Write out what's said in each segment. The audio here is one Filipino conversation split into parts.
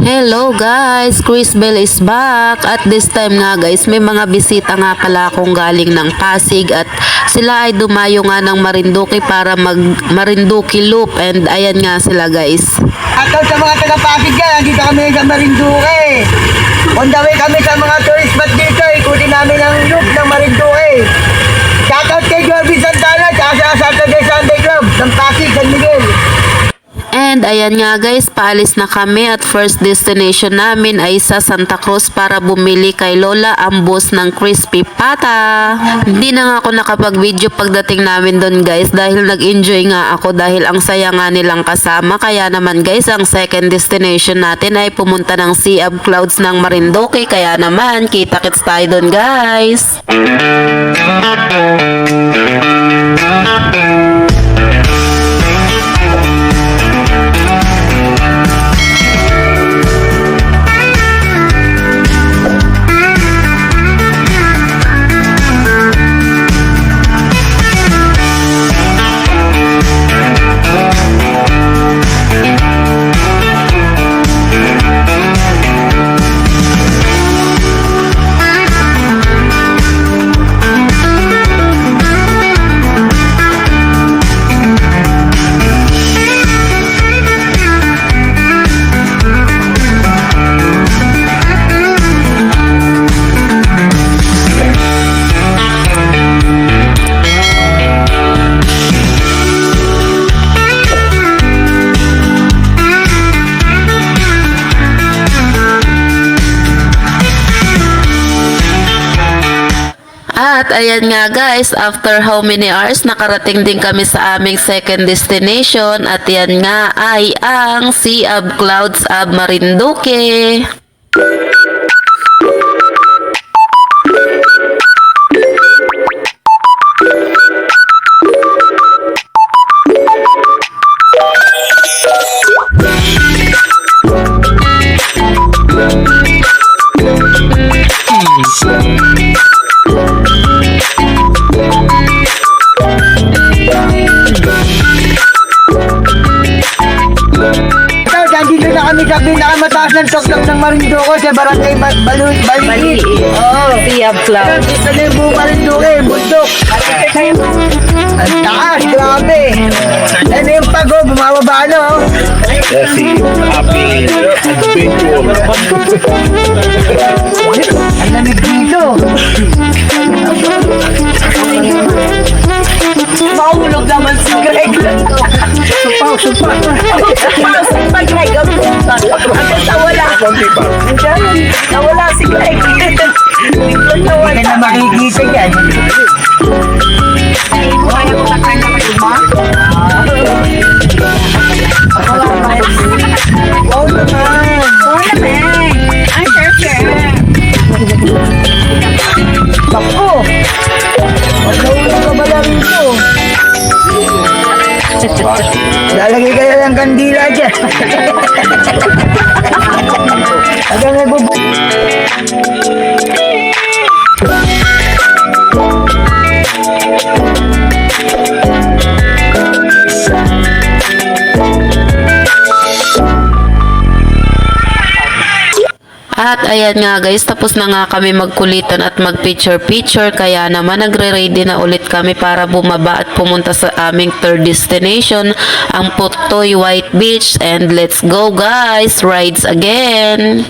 Hello guys, Chris Bell is back. At this time nga guys, may mga bisita nga pala akong galing ng Pasig at sila ay dumayo nga ng Marinduque para mag Marinduque Loop, and ayan nga sila guys. At sa mga taga-Pasig dyan, andito kami sa Marinduque. On the way kami sa mga tourist spot dito, ikutin namin ang loop ng Marinduque. Shoutout kay Jorby Santana, tsaka sa Saturday Sunday Club ng Pasig, San Miguel. And ayan nga guys, paalis na kami at first destination namin ay sa Santa Cruz para bumili kay Lola ang boss ng crispy pata. Hindi na nga ako nakapag-video pagdating namin doon guys dahil nag-enjoy nga ako dahil ang saya nga nilang kasama. Kaya naman guys, ang second destination natin ay pumunta ng Sea of Clouds ng Marinduque. Kaya naman, kita-kits tayo doon guys. At ayan nga guys, after how many hours, nakarating din kami sa aming second destination at yan nga ay ang Sea of Clouds of Marinduque. Nandito na kami sa pinakamataas ng tuktok ng Marinduque sa Barangay Baliit. Oo. Sea of Clouds. Dito na yung buong Marinduque, bundok. Ang taas, grabe. Ano yung pago, bumababa no? Kasi happy adventure. Ang lamig dito. Mahulog naman si Greg. Supaw. Supaw, Greg. Nawala. Nawala si Greg. Hindi na makikita yan. Kaya ko takay na kayo ba? Oo naman. Ay, sure. Bako. Maglaula ka ba lang ito? Lalagay kayo ng kandila dyan. Hanggang nagbubuhay. At ayan nga guys, tapos na nga kami magkulitan at mag-picture-picture, kaya naman nagre-ready na ulit kami para bumaba at pumunta sa aming third destination, ang Putoy White Beach. And let's go guys, rides again!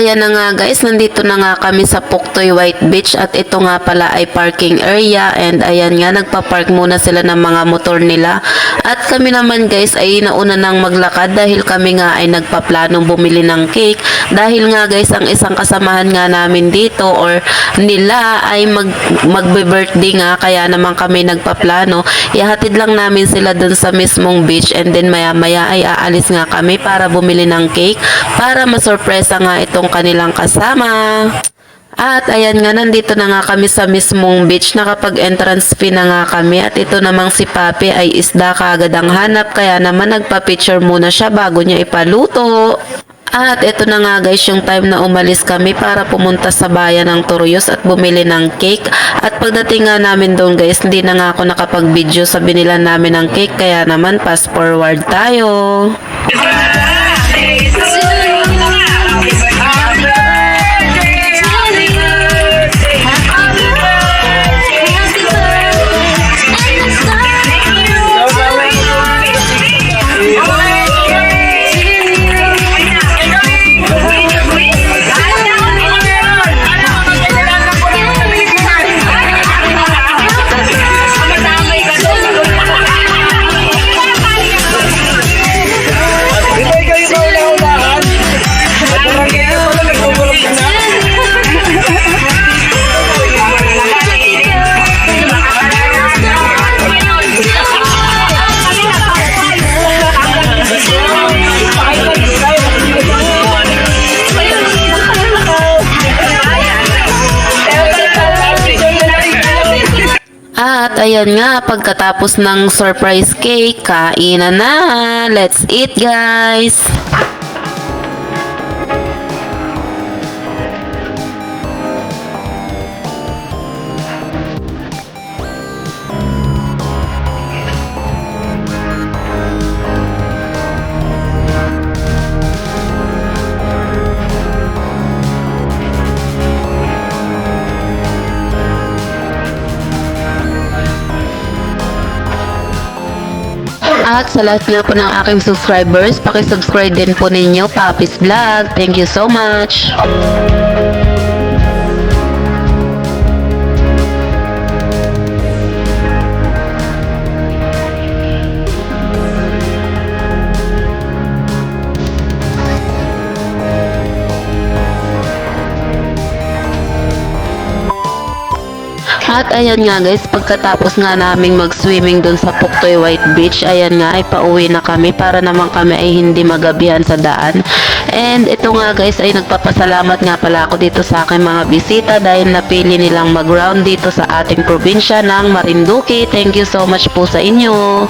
ayan na nga guys, nandito na nga kami sa Puktoy White Beach at ito nga pala ay parking area and ayan nga, nagpa-park muna sila ng mga motor nila at kami naman guys ay nauna nang maglakad dahil kami nga ay nagpaplanong bumili ng cake dahil nga guys ang isang kasamahan nga namin dito or nila ay magbe-birthday nga kaya naman kami nagpaplano, ihatid lang namin sila dun sa mismong beach and then maya maya ay aalis nga kami para bumili ng cake para masurpresa nga itong kanilang kasama. At ayan nga, nandito na nga kami sa mismong beach, nakapag-entrance fee na nga kami at ito namang si Papi ay isda kaagad ang hanap kaya naman nagpa-picture muna siya bago niya ipaluto. At ito na nga guys yung time na umalis kami para pumunta sa bayan ng Turuyos at bumili ng cake. At pagdating nga namin doon guys, hindi na nga ako nakapag-video sa binilan namin ng cake kaya naman fast forward tayo. At ayan nga, pagkatapos ng surprise cake, kainan na! Let's eat guys! At sa lahat nga po ng aking subscribers, pakisubscribe din po ninyo, Papi's Vlog. Thank you so much! At ayan nga guys, pagkatapos nga naming mag-swimming dun sa Puktoy White Beach, ayan nga ay pauwi na kami para naman kami ay hindi magabihan sa daan. And ito nga guys ay nagpapasalamat nga pala ako dito sa aking mga bisita dahil napili nilang mag-round dito sa ating probinsya ng Marinduque. Thank you so much po sa inyo.